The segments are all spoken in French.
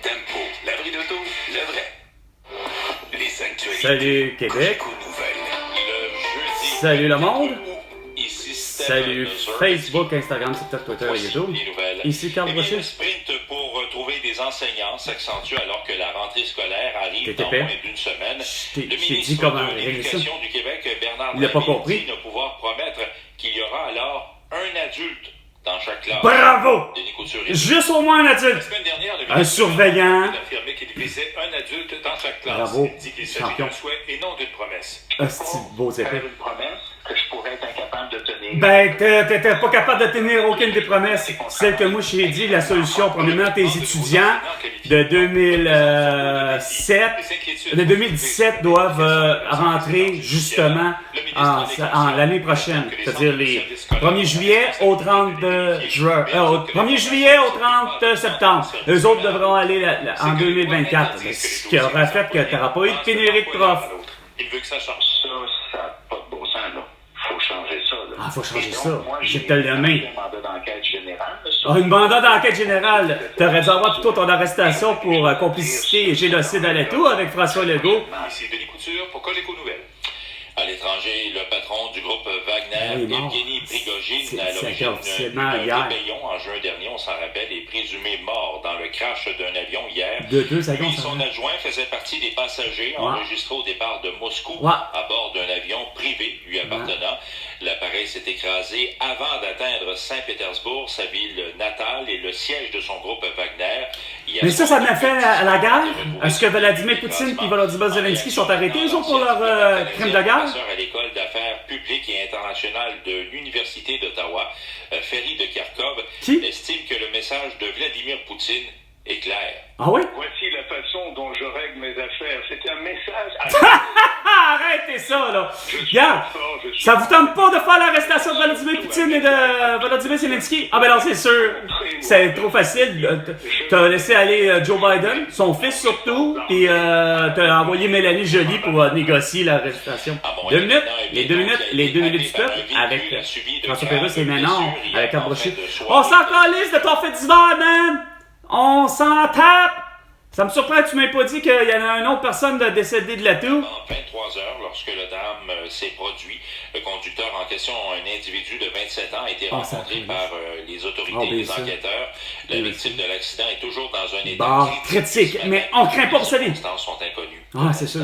Tempo, l'abri d'auto, le vrai. Les actualités. Salut Québec. Salut le monde. Salut Facebook, Instagram, TikTok, Twitter et YouTube. Ici Carl Brochet. Le sprint pour trouver des enseignants s'accentue alors que la rentrée scolaire arrive dans TTP. moins d'une semaine. Je t'ai Le dit ministre comment de régler ça. l'Éducation du Québec, Bernard Il n'a pas Drinville, compris. dit ne pouvoir promettre qu'il y aura alors un adulte dans chaque classe. Bravo! Denis Couturier. Juste au moins un La adulte. semaine dernière, le Un surveillant. a affirmé qu'il visait un adulte dans chaque classe. Bravo, Il dit qu'il s'agit champion. d'un souhait et non d'une promesse. Hostie de beau épais. Faire une promesse que je pourrais être incapable de tenir. Ben, t'étais pas capable de tenir aucune des promesses. Celle que moi, je t'ai dit, la solution, premièrement, tes étudiants de 2017 doivent rentrer justement en l'année prochaine. C'est-à-dire les 1er juillet au 30 juin. Au 1er juillet au 30 septembre. Eux autres devront aller en 2024. Ce qui aura fait que t'auras pas eu de pénurie de profs. Il veut que ça change. Ça n'a pas de bon sens, là. Faut changer ça, là. Ah, faut changer Et donc, ça. moi, Je j'ai te le mets. un mandat d'enquête générale, là, sur- Ah, une mandat d'enquête générale. T'aurais dû avoir plutôt ton arrestation pour complicité et génocide à l'étau avec François Legault. Ici Denis Couture pour Cogeco Nouvelles. À l'étranger, le patron du groupe Wagner, Il est mort. Evgeny Prigojine, C'est- à ça a été l'origine officiellement d'une hier. rébellion en juin dernier, on s'en rappelle, est présumé mort dans le crash d'un avion hier. De 2 secondes. Lui, ça son va. adjoint faisait partie des passagers Ouais. enregistrés au départ de Moscou Ouais. à bord d'un avion privé lui appartenant. L'appareil s'est écrasé avant d'atteindre Saint-Pétersbourg, sa ville natale et le siège de son groupe Wagner. Hier Mais ça soir, m'a fait à la guerre. Est-ce que Vladimir Poutine et Volodymyr Zelensky sont arrêtés, eux autres, pour leur crime de guerre? Professeur à l'école d'affaires publiques et internationales de l'Université d'Ottawa, Ferry de Kharkov, Qui? estime que le message de Vladimir Poutine est clair. Ah oui? Voici la façon dont je règle mes affaires. C'est un message à... Ah, arrêtez ça, là! Regarde! Ça vous tente pas de faire l'arrestation de Vladimir Poutine et de Volodymyr Zelensky? Ah ben non, c'est sûr. C'est trop facile. T'as laissé aller Joe Biden, son fils surtout, puis t'as envoyé Mélanie Joly pour négocier l'arrestation. 2 minutes, les deux minutes du peuple avec François Pérusse et Manon, avec un brochet. On s'en calisse de ton fait divers, man! On s'en tape! Ça me surprend que tu m'aies pas dit qu'il y en a une autre personne de décédée de la toux. En 23 heures, lorsque le drame s'est produit, le conducteur en question, un individu de 27 ans, a été rencontré par les autorités et les enquêteurs. La victime de l'accident est toujours dans un état Bon, critique, mais on craint pas pour sa vie. Les circonstances sont inconnues. Ah, c'est sûr.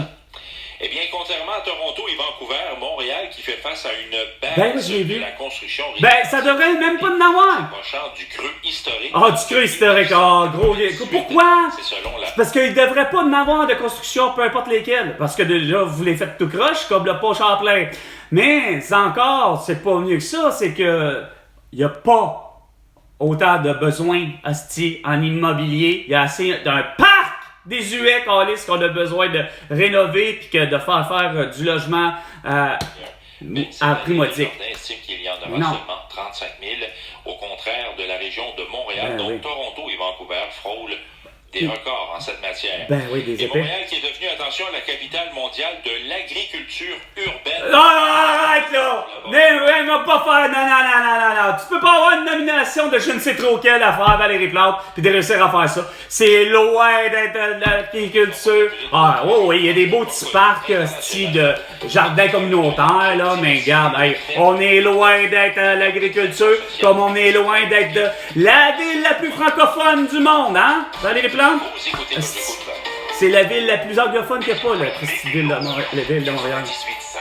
Eh bien, contrairement à Toronto et Vancouver, Montréal qui fait face à une Ben, baisse je l'ai vu. de la construction Ben, ça devrait même pas de avoir. approchant du creux historique. Ah, du creux historique, ah, gros. Pourquoi? C'est selon la Parce qu'il devrait pas en avoir de construction, peu importe lesquelles. Parce que déjà, vous les faites tout croche, comme le pont Champlain. Mais, encore, c'est pas mieux que ça, c'est que y a pas autant de besoins asti en immobilier. Il y a assez d'un parc désuet, câlisse, qu'on a besoin de rénover puis que de faire du logement à prix modique. Certains estiment qu'il y en aura Non. seulement 35 000, au contraire de la région de Montréal, Ben dont oui. Toronto et Vancouver frôlent des records en cette matière. Ben oui, des Et épais. Montréal qui est devenue, attention, la capitale mondiale de l'agriculture urbaine. Ah, arrête là! Mais va pas faire. Non. Tu peux pas avoir une nomination de je ne sais trop quelle affaire, Valérie Plante, puis de réussir à faire ça. C'est loin d'être de l'agriculture. Ah, oui, il y a des beaux petits parcs, style de jardin communautaire, là, mais regarde, hey, on est loin d'être à l'agriculture, comme on est loin d'être de la ville la plus francophone du monde, hein? Valérie Plante? Vous écoutez Cogeco Nouvelles. C'est la ville la plus anglophone qu'il n'y a pas, la ville de Montréal. 18,5.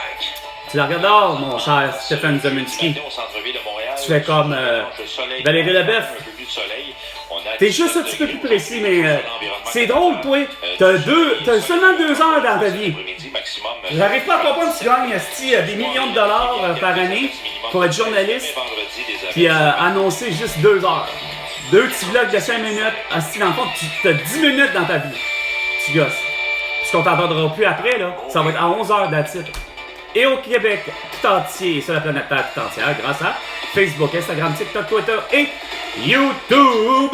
Tu la regardes, mon cher Stéphane Zeminski. Au centre-ville de Montréal, Tu fais comme le soleil, Valérie Leboeuf. un peu plus de soleil. On a T'es juste un petit peu plus précis, mais c'est drôle, toi. T'as seulement 2 heures dans ta vie. J'arrive pas à comprendre que tu gagnes asti, des millions de dollars par année pour être journaliste, puis annoncer juste 2 heures. 2 petits vlogs de 5 minutes. Asti, dans le fond, tu as 10 minutes dans ta vie. Tu gosses. Parce qu'on t'entendra plus après, là. Ça va être à 11 heures d'attitude. Et au Québec tout entier, et sur la planète Terre tout entière, grâce à Facebook, Instagram, TikTok, Twitter et YouTube.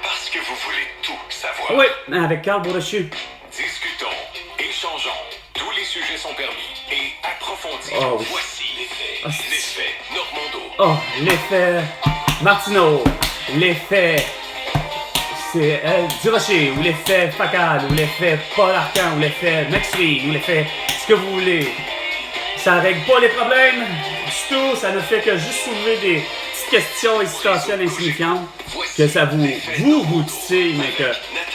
Parce que vous voulez tout savoir. Oui, avec Carl Brochu. Discutons, échangeons. Tous les sujets sont permis et approfondis. Oh, oui. Voici l'effet Normando. Oh, l'effet Martineau. L'effet c'est Durocher, ou l'effet Facal, ou l'effet Paul Arcand, ou l'effet Maxwell, ou l'effet ce que vous voulez. Ça règle pas les problèmes du tout, ça ne fait que juste soulever des petites questions existentielles insignifiantes, que ça vous titille, mais que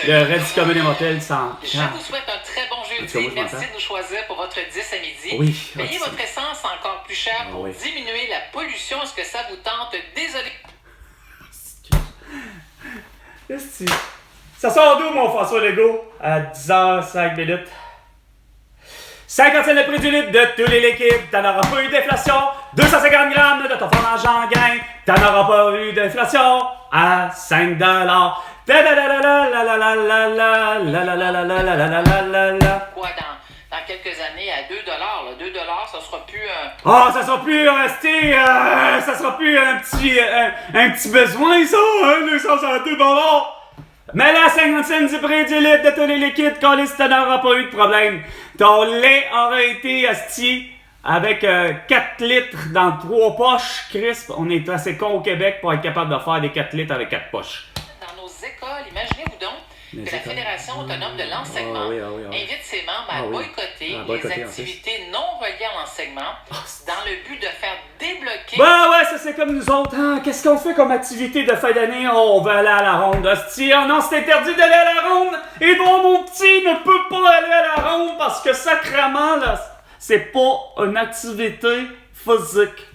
le reste du commun des mortels s'en... Je vous souhaite un très bon jeudi. Merci de nous choisir pour votre 10 à midi. Oui, payez votre essence encore plus cher pour diminuer la pollution. Est-ce que ça vous tente? Désolé. Ça sort d'où, mon François Legault? À 10h05. 50 cents le prix du litre de tous les liquides. T'en auras pas eu d'inflation. 250 grammes de ton fromage en grain. T'en auras pas eu d'inflation à 5 $. Quoi, dans quelques années, à 2 $, là, 2 $, ça sera plus un... Ah, ça sera plus ça sera plus un petit besoin, ça, l'essence à 2 $. Mais là, 50 cents du prix du litre de tous les liquides, Colis, t'en auras pas eu de problème. Ton lait aurait été asti avec 4 litres dans 3 poches. Chris, on est assez con au Québec pour être capable de faire des 4 litres avec 4 poches. Dans nos écoles, imaginez-vous donc que la Fédération autonome de l'enseignement invite ses membres à boycotter les activités non reliées à l'enseignement dans le but de faire débloquer... Ouais, ça c'est comme nous autres. Hein? Qu'est-ce qu'on fait comme activité de fin d'année? On va aller à la ronde. Hostie. Oh non, c'est interdit d'aller à la ronde. Et bon, mon petit ne peut pas aller à la ronde parce que sacrément, là, c'est pas une activité physique.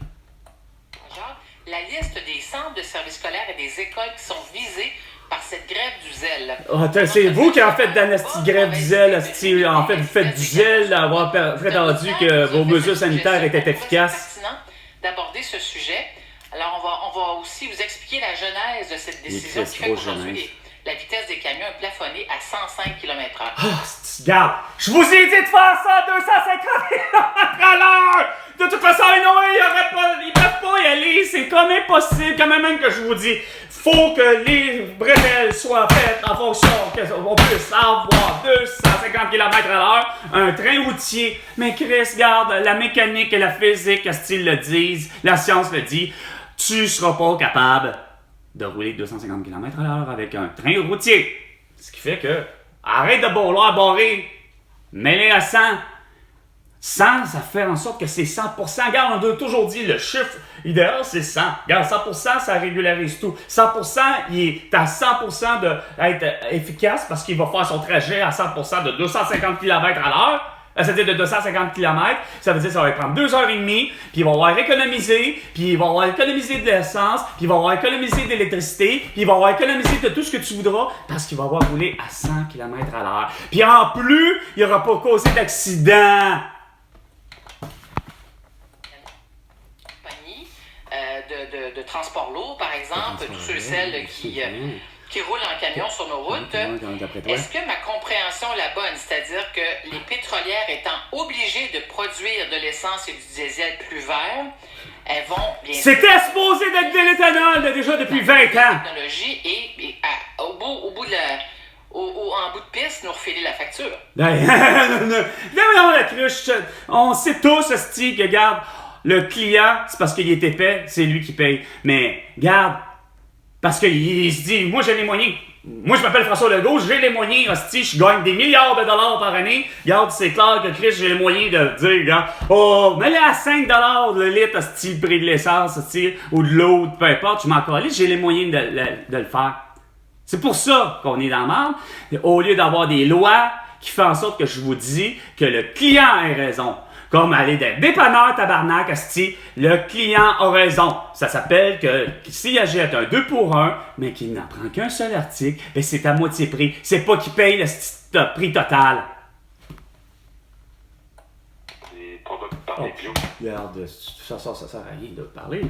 La liste des centres de services scolaires et des écoles qui sont visées par cette grève du zèle. C'est vous qui en faites de la grève du zèle, hostie. En fait, vous faites du zèle d'avoir prétendu que vos mesures sanitaires étaient efficaces. C'est pertinent d'aborder ce sujet. Alors, on va aussi vous expliquer la genèse de cette décision qui fait qu'aujourd'hui, la vitesse des camions est plafonnée à 105 km/h. Regarde, je vous ai dit de faire ça à 250 km/h! De toute façon, ils peuvent pas y aller, c'est comme impossible, quand même que je vous dis. Faut que les bretelles soient faites en fonction qu'on puisse avoir 250 km/h, un train routier. Mais Chris, regarde, la mécanique et la physique, style le disent, la science le dit, tu seras pas capable de rouler 250 km/h avec un train routier. Ce qui fait que, arrête de vouloir barrer, mets-les à 100. 100, ça fait en sorte que c'est 100%. Regarde, on a toujours dit le chiffre idéal, c'est 100. Regarde, 100%, ça régularise tout. 100%, il est à 100% d'être efficace parce qu'il va faire son trajet à 100% de 250 km/h. C'est-à-dire de 250 km, ça veut dire que ça va prendre 2h30, puis il va avoir économisé, puis il va avoir économisé de l'essence, puis il va avoir économisé de l'électricité, puis il va avoir économisé de tout ce que tu voudras, parce qu'il va avoir roulé à 100 km/h. Puis en plus, il n'aura pas causé d'accident. De transport lourd, par exemple, tous ceux et celles qui roulent en camion sur nos routes. Est-ce que ma compréhension est la bonne? C'est-à-dire que les pétrolières étant obligées de produire de l'essence et du diesel plus vert, elles vont bien... C'était supposé d'être de l'éthanol déjà depuis 20 ans! Technologie et en bout de piste, nous refiler la facture. Non, la cruche, on sait tous, hostie, que regarde, le client, c'est parce qu'il est épais, c'est lui qui paye. Mais, regarde, parce qu'il se dit, moi j'ai les moyens. Moi je m'appelle François Legault, j'ai les moyens, hostie, je gagne des milliards de dollars par année. Regarde, c'est clair que Chris, j'ai les moyens de dire, regarde, oh, mets-le à 5 $ le litre, hostie, le prix de l'essence, hostie, ou de l'eau, peu importe, je m'en calisse, j'ai les moyens de le faire. C'est pour ça qu'on est dans la merde. Au lieu d'avoir des lois qui font en sorte que je vous dis que le client a raison. Comme aller d'un dépanneur tabarnak, asti, le client a raison. Ça s'appelle que s'il achète un 2 pour 1, mais qu'il n'en prend qu'un seul article, ben c'est à moitié prix. C'est pas qu'il paye le prix total. Les produits parlés bio. Regarde, ça sert à rien de parler.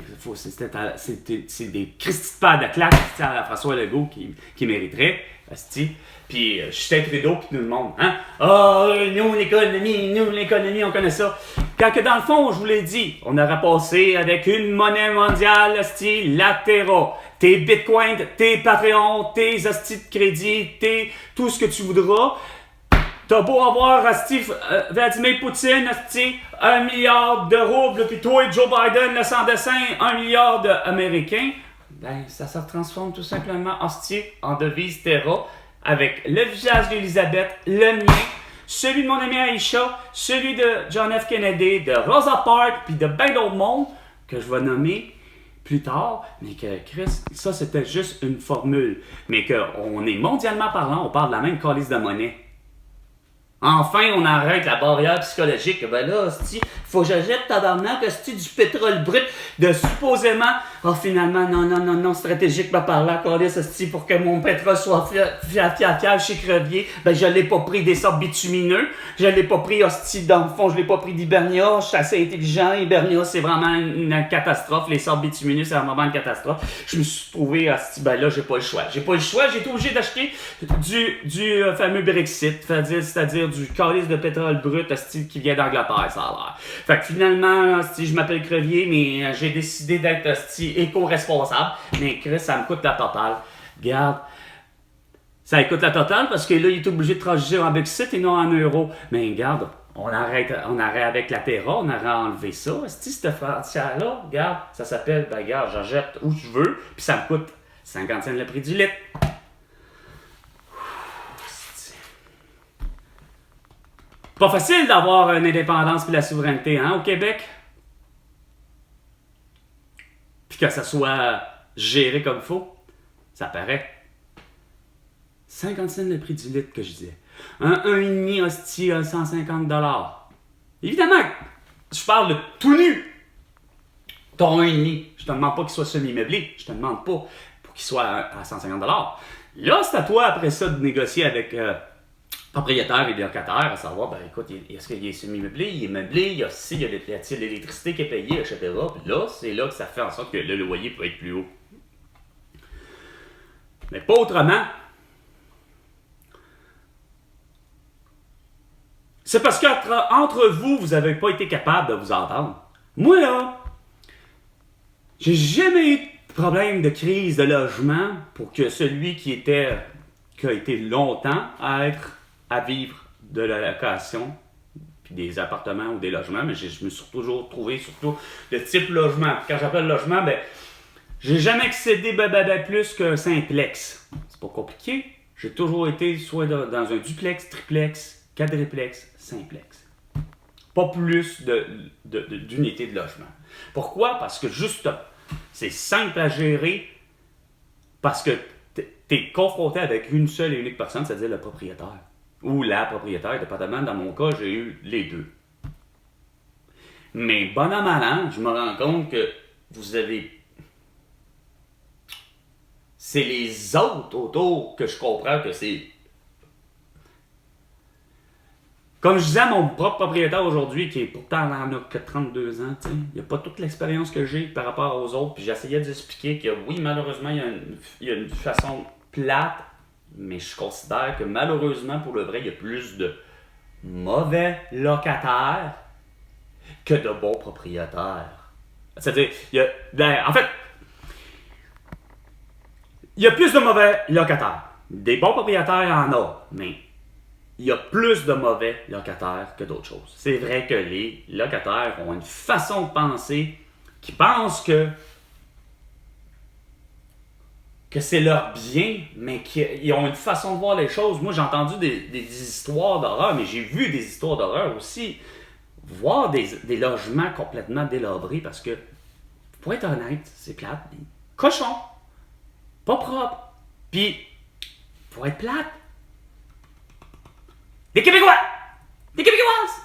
C'est des Christy de paires de claques à François Legault qui mériterait, asti. Puis Justin Trudeau qui nous demande, hein? Oh, nous l'économie, on connaît ça. Quand que dans le fond, je vous l'ai dit, on aurait passé avec une monnaie mondiale, style latéraux. Tes bitcoins, tes Patreon, tes hosties de crédit, tout ce que tu voudras. T'as beau avoir, Vladimir Poutine, 1 milliard de roubles, puis toi et Joe Biden, le sans dessin, 1 milliard d'Américains. ben, ça se transforme tout simplement en devise Terra, avec le visage d'Elisabeth, le mien, celui de mon ami Aïcha, celui de John F. Kennedy, de Rosa Parks, puis de bien d'autres monde, que je vais nommer plus tard, mais que Chris, ça c'était juste une formule. Mais qu'on est mondialement parlant, on parle de la même calice de monnaie. Enfin, on arrête la barrière psychologique. Ben là, hostie, faut que j'achète tabarnak, hostie, du pétrole brut de supposément, finalement, non, stratégiquement parlant, calice, hostie, pour que mon pétrole soit fiable chez Crevier, ben je l'ai pas pris des sortes bitumineux, je l'ai pas pris, hostie, dans le fond, je l'ai pas pris d'Hibernia, je suis assez intelligent, Hibernia, c'est vraiment une catastrophe, les sortes bitumineux, c'est vraiment une catastrophe. Je me suis trouvé, hostie, ben là, j'ai pas le choix, j'ai été obligé d'acheter du fameux Brexit, c'est-à-dire du calice de pétrole brut qui vient d'Angleterre, ça a l'air. Fait que finalement, je m'appelle Crevier, mais j'ai décidé d'être éco-responsable. Mais Chris, ça me coûte la totale. Regarde, ça coûte la totale parce que là, il est obligé de transiger en Brexit et non en euros. Mais regarde, on arrête avec la Terra, on aurait enlevé ça. Cette frontière-là, regarde, ça s'appelle, ben regarde, j'achète où je veux, puis ça me coûte 50 cents le prix du litre. Pas facile d'avoir une indépendance et la souveraineté, hein, au Québec. Puis que ça soit géré comme il faut. Ça paraît. 50 cents le prix du litre que je disais. Un 1,5 hostie à 150 $. Évidemment, je parle de tout nu. Ton 1,5. Je te demande pas qu'il soit semi-meublé. Je te demande pas pour qu'il soit à 150 $. Là, c'est à toi après ça de négocier avec propriétaire et locataire, à savoir, ben écoute, est-ce qu'il est semi-meublé, il est meublé, il y a l'électricité qui est payée, etc. Puis là, c'est là que ça fait en sorte que le loyer peut être plus haut. Mais pas autrement. C'est parce qu'entre vous, vous n'avez pas été capable de vous entendre. Moi, là, j'ai jamais eu de problème de crise de logement pour que celui qui a été longtemps à vivre de la location, puis des appartements ou des logements, mais je me suis toujours trouvé surtout de type logement. Quand j'appelle logement, ben, j'ai jamais excédé plus qu'un simplex. C'est pas compliqué. J'ai toujours été soit dans un duplex, triplex, quadriplex, simplex. Pas plus d'unités de logement. Pourquoi? Parce que justement, c'est simple à gérer, parce que tu es confronté avec une seule et unique personne, c'est-à-dire le propriétaire. Ou la propriétaire, dépendamment, dans mon cas, j'ai eu les deux. Mais bon an, mal an, je me rends compte que vous avez... C'est les autres autour que je comprends que c'est... Comme je disais à mon propre propriétaire aujourd'hui, qui est pourtant en a que 32 ans, il n'y a pas toute l'expérience que j'ai par rapport aux autres, puis j'essayais d'expliquer que oui, malheureusement, il y a une façon plate, mais je considère que malheureusement, pour le vrai, il y a plus de mauvais locataires que de bons propriétaires. C'est-à-dire, il y a plus de mauvais locataires. Des bons propriétaires, il y en a, mais il y a plus de mauvais locataires que d'autres choses. C'est vrai que les locataires ont une façon de penser qui pensent que c'est leur bien, mais qu'ils ont une façon de voir les choses. Moi, j'ai entendu des histoires d'horreur, mais j'ai vu des histoires d'horreur aussi. Voir des logements complètement délabrés, parce que, pour être honnête, c'est plate. Cochon, pas propre, puis, pour être plate, des Québécois, des Québécoises.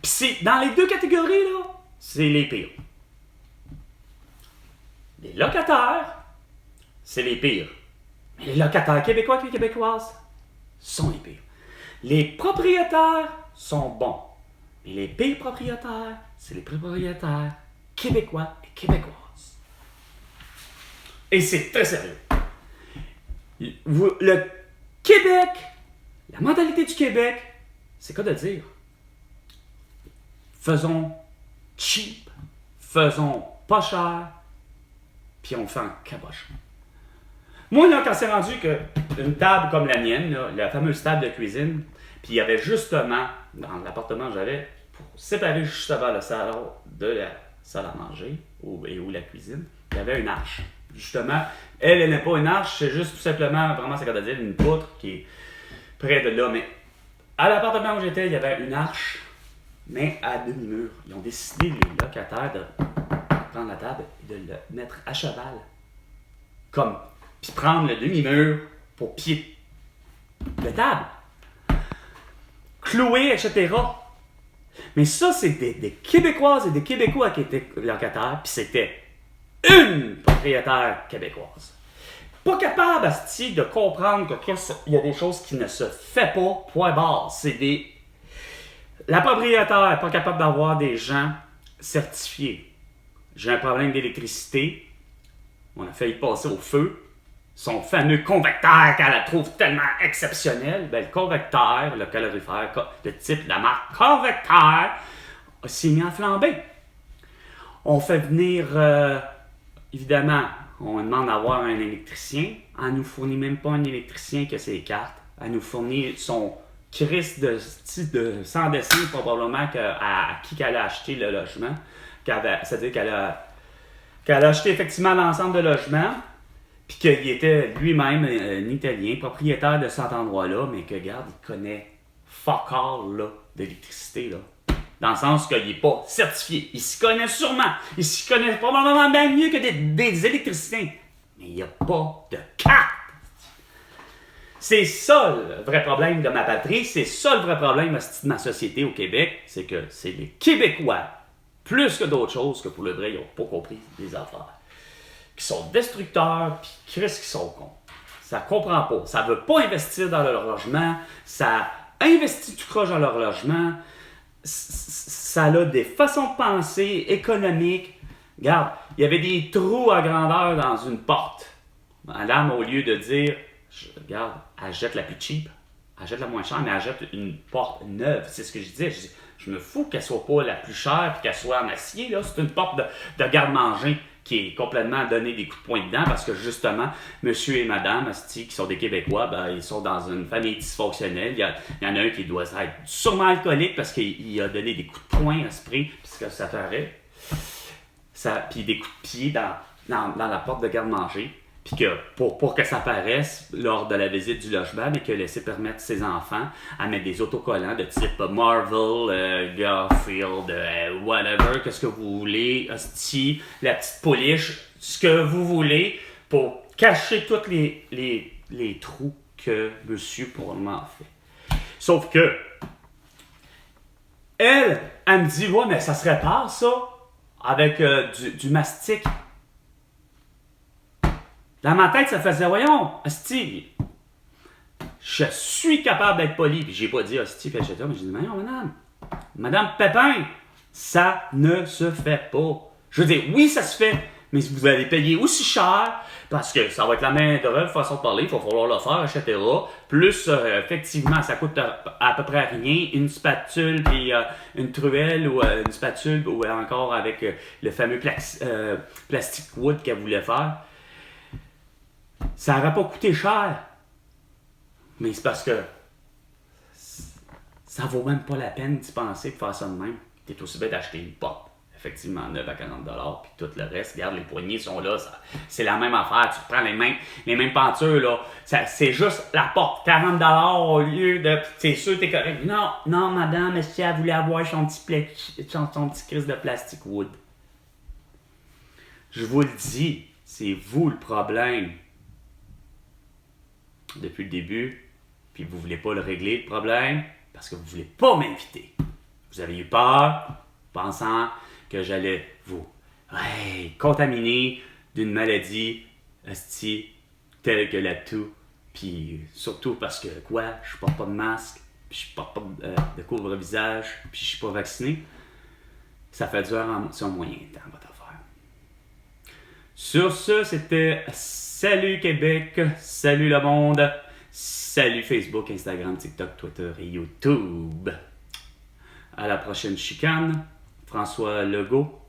Puis c'est dans les deux catégories, là, c'est les pires. Les locataires, c'est les pires. Mais les locataires québécois et québécoises sont les pires. Les propriétaires sont bons. Mais les pires propriétaires, c'est les propriétaires québécois et québécoises. Et c'est très sérieux. Le Québec, la mentalité du Québec, c'est quoi de dire? Faisons cheap, faisons pas cher, puis on le fait en caboche. Moi, là, quand c'est rendu qu'une table comme la mienne, là, la fameuse table de cuisine, puis il y avait justement, dans l'appartement que j'avais, pour séparer justement le salon de la salle à manger, ou la cuisine, il y avait une arche. Justement, elle n'est pas une arche, c'est juste tout simplement, vraiment, c'est qu'à dire, une poutre qui est près de là. Mais à l'appartement où j'étais, il y avait une arche, mais à demi-mur. Ils ont décidé, les locataires, de prendre la table et de le mettre à cheval. Puis prendre le demi-mur pour pied. La table. Clouer, etc. Mais ça, c'est des Québécoises et des Québécois qui étaient locataires, puis c'était une propriétaire québécoise. Pas capable, asti, de comprendre qu'il y a des choses qui ne se fait pas, point barre. La propriétaire n'est pas capable d'avoir des gens certifiés. J'ai un problème d'électricité. On a failli passer au feu. Son fameux convecteur qu'elle la trouve tellement exceptionnel, ben, le convecteur, le calorifère de type de la marque Convecteur, s'est mis à flamber. On fait venir, évidemment, on demande d'avoir un électricien. Elle nous fournit même pas un électricien qui a ses cartes. Elle nous fournit son Christ de sans dessin, probablement, à qui qu'elle a acheté le logement. C'est-à-dire qu'elle a acheté effectivement l'ensemble de logements. Puis qu'il était lui-même un Italien, propriétaire de cet endroit-là, mais que, regarde, il connaît fuck all là, d'électricité. Là. Dans le sens qu'il n'est pas certifié. Il s'y connaît sûrement. Il s'y connaît probablement bien mieux que des électriciens. Mais il n'y a pas de carte. C'est ça le vrai problème de ma patrie. C'est ça le vrai problème de ma société au Québec. C'est que c'est les Québécois, plus que d'autres choses, que pour le vrai, ils n'ont pas compris les affaires. Qui sont destructeurs, puis Chris qui sont cons. Ça comprend pas. Ça veut pas investir dans leur logement. Ça investit tout croche dans leur logement. Ça a des façons de penser économiques. Regarde, il y avait des trous à grandeur dans une porte. Madame, au lieu de dire, regarde, elle jette la plus cheap, elle jette la moins chère, mais elle jette une porte neuve. C'est ce que je disais. Je me fous qu'elle soit pas la plus chère puis qu'elle soit en acier. Là. C'est une porte de garde-manger qui est complètement donné des coups de poing dedans parce que justement, monsieur et madame asti, qui sont des Québécois, ben, ils sont dans une famille dysfonctionnelle. Il y en a un qui doit être sûrement alcoolique parce qu'il a donné des coups de poing à ce prix, puisque ça paraît. Puis des coups de pied dans la porte de garde-manger. Puis que pour que ça paraisse lors de la visite du logement, mais que laisser permettre ses enfants à mettre des autocollants de type Marvel, Garfield, whatever, qu'est-ce que vous voulez, hostie, la petite pouliche, ce que vous voulez, pour cacher tous les trous que monsieur pour le moment a fait. Sauf que, elle me dit, ouais, mais ça se répare ça, avec du mastic. Dans ma tête, ça faisait, voyons, hostie, je suis capable d'être poli. Puis j'ai pas dit hostie, puis etc. Mais j'ai dit, voyons, madame Pépin, ça ne se fait pas. Je veux dire, oui, ça se fait, mais vous allez payer aussi cher, parce que ça va être la main d'œuvre, façon de parler, il va falloir le faire, etc. Plus, effectivement, ça coûte à peu près rien. Une spatule, puis une truelle, ou une spatule, ou encore avec le fameux plastic wood qu'elle voulait faire. Ça n'aurait pas coûté cher. Mais c'est parce que ça vaut même pas la peine d'y penser de faire ça de même. Tu es aussi bien d'acheter une porte, effectivement, 9 à 40$, puis tout le reste, regarde, les poignées sont là, c'est la même affaire. Tu prends les mêmes pentures, là. C'est juste la porte, 40$ au lieu de. C'est sûr, t'es correct. Non, madame, est-ce qu'elle voulait avoir son petit crise de plastic wood? Je vous le dis, c'est vous le problème. Depuis le début, puis vous ne voulez pas le régler, le problème, parce que vous ne voulez pas m'inviter. Vous avez eu peur, pensant que j'allais vous contaminer d'une maladie telle que la toux, puis surtout parce que, je porte pas de masque, puis je porte pas de couvre-visage, puis je suis pas vacciné. Ça fait dur sur un moyen temps, votre affaire. Sur ce, c'était... Salut Québec, salut le monde, salut Facebook, Instagram, TikTok, Twitter et YouTube. À la prochaine chicane, François Legault.